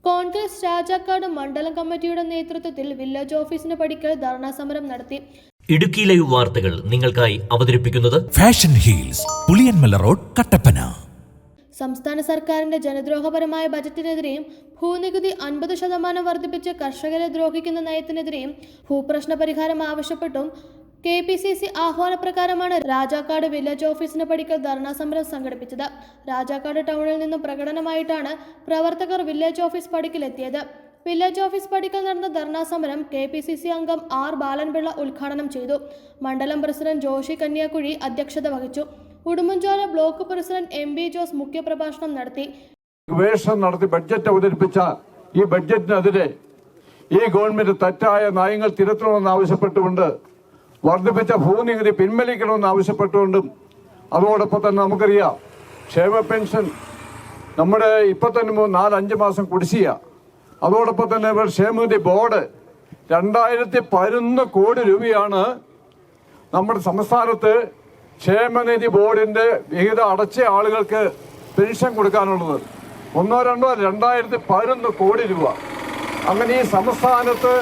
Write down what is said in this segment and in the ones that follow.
കോൺഗ്രസ് രാജാക്കാട് മണ്ഡലം കമ്മിറ്റിയുടെ നേതൃത്വത്തിൽ വില്ലേജ് ഓഫീസിന് പടിക്കൽ ധർണാ സമരം നടത്തി. ഇടുക്കി ലൈവ് വാർത്തകൾ നിങ്ങൾക്കായി അവതരിപ്പിക്കുന്നത് fashion heels, Puliyanmala road, Kattappana. സംസ്ഥാന സർക്കാരിന്റെ ജനദ്രോഹപരമായ ബജറ്റിനെതിരെയും ഭൂനികുതി 50% വർദ്ധിപ്പിച്ച് കർഷകരെ ദ്രോഹിക്കുന്ന നയത്തിനെതിരെയും ഭൂപ്രശ്ന പരിഹാരം ആവശ്യപ്പെട്ടും KPCC ആഹ്വാനപ്രകാരമാണ് രാജാക്കാട് വില്ലേജ് ഓഫീസിന് പടിക്കൽ ധർണാ സമരം സംഘടിപ്പിച്ചത്. രാജാക്കാട് ടൗണിൽ നിന്നും പ്രകടനമായിട്ടാണ് പ്രവർത്തകർ വില്ലേജ് ഓഫീസ് പടിക്കലെത്തിയത്. വില്ലേജ് ഓഫീസ് പടിക്കൽ നടന്ന ധർണാ സമരം KPCC അംഗം R. ബാലൻപിള്ള ഉദ്ഘാടനം ചെയ്തു. മണ്ഡലം പ്രസിഡന്റ് ജോഷി കന്യാകുഴി അധ്യക്ഷത വഹിച്ചു. Udumbanchola block president MB Jose മുഖ്യപ്രഭാഷണം നടത്തി. ബഡ്ജറ്റ് അവതരിപ്പിച്ച ഈ ബഡ്ജറ്റിനെതിരെ ഈ ഗവൺമെന്റ് തെറ്റായ നയങ്ങൾ തിരുത്തണമെന്ന് ആവശ്യപ്പെട്ടുകൊണ്ട് വർദ്ധിപ്പിച്ച ഭൂനികുതി പിൻവലിക്കണമെന്ന് ആവശ്യപ്പെട്ടുകൊണ്ടും അതോടൊപ്പം തന്നെ നമുക്കറിയാം ക്ഷേമ പെൻഷൻ നമ്മുടെ ഇപ്പൊ തന്നെ 4-5 മാസം കുടിശ്ശിക. അതോടൊപ്പം തന്നെ ക്ഷേമനിധി ബോർഡ് 2011 കോടി രൂപയാണ് നമ്മുടെ സംസ്ഥാനത്ത് ക്ഷേമനിധി ബോർഡിന്റെ വിഹിതം അടച്ച ആളുകൾക്ക് പെൻഷൻ കൊടുക്കാനുള്ളത്. 2011 കോടി രൂപ. അങ്ങനെ ഈ സംസ്ഥാനത്ത്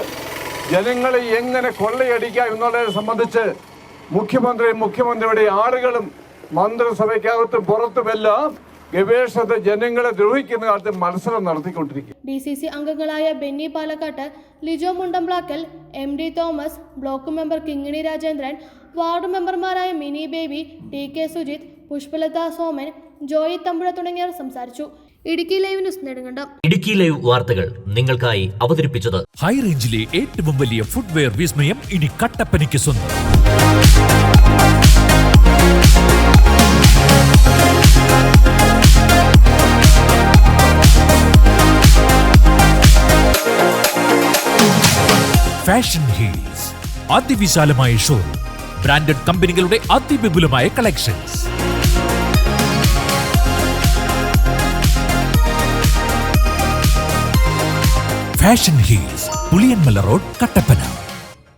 ജനങ്ങളെ എങ്ങനെ കൊള്ളയടിക്കാം എന്നുള്ളതിനെ സംബന്ധിച്ച് മുഖ്യമന്ത്രിയുടെ ആളുകളും മന്ത്രിസഭയ്ക്കകത്തും പുറത്തുമെല്ലാം ഗവേഷണത്തെ ജനങ്ങളെ ദ്രോഹിക്കുന്ന കാലത്ത് മത്സരം നടത്തിക്കൊണ്ടിരിക്കും. DCC അംഗങ്ങളായ Benny Palakkatt, Lijo Mundamplackal, MD Thomas, block member Kingini Rajendran, ward മെമ്പർമാരായ മിനി ബേബി, TK സുജിത്, പുഷ്പലത സോമൻ, ജോയി തമ്പുഴ തുടങ്ങിയവർ സംസാരിച്ചു. Idukki live news Nedumkandam. Idukki live വാർത്തകൾ നിങ്ങൾക്കായി അവതരിപ്പിച്ചത് ഹൈ റേഞ്ചിലെ ഏറ്റവും വലിയ ഫുട്വെയർ വിസ്മയം ഇനി കട്ടപ്പനയ്ക്ക് സ്വന്തം. ഫാഷൻ ഹീൽസ്, അതിവിശാലമായ ഷോറൂം, ബ്രാൻഡഡ് കമ്പനികളുടെ അതിവിപുലമായ collections. Fashion heels, Puliyanmala road, Kattappana.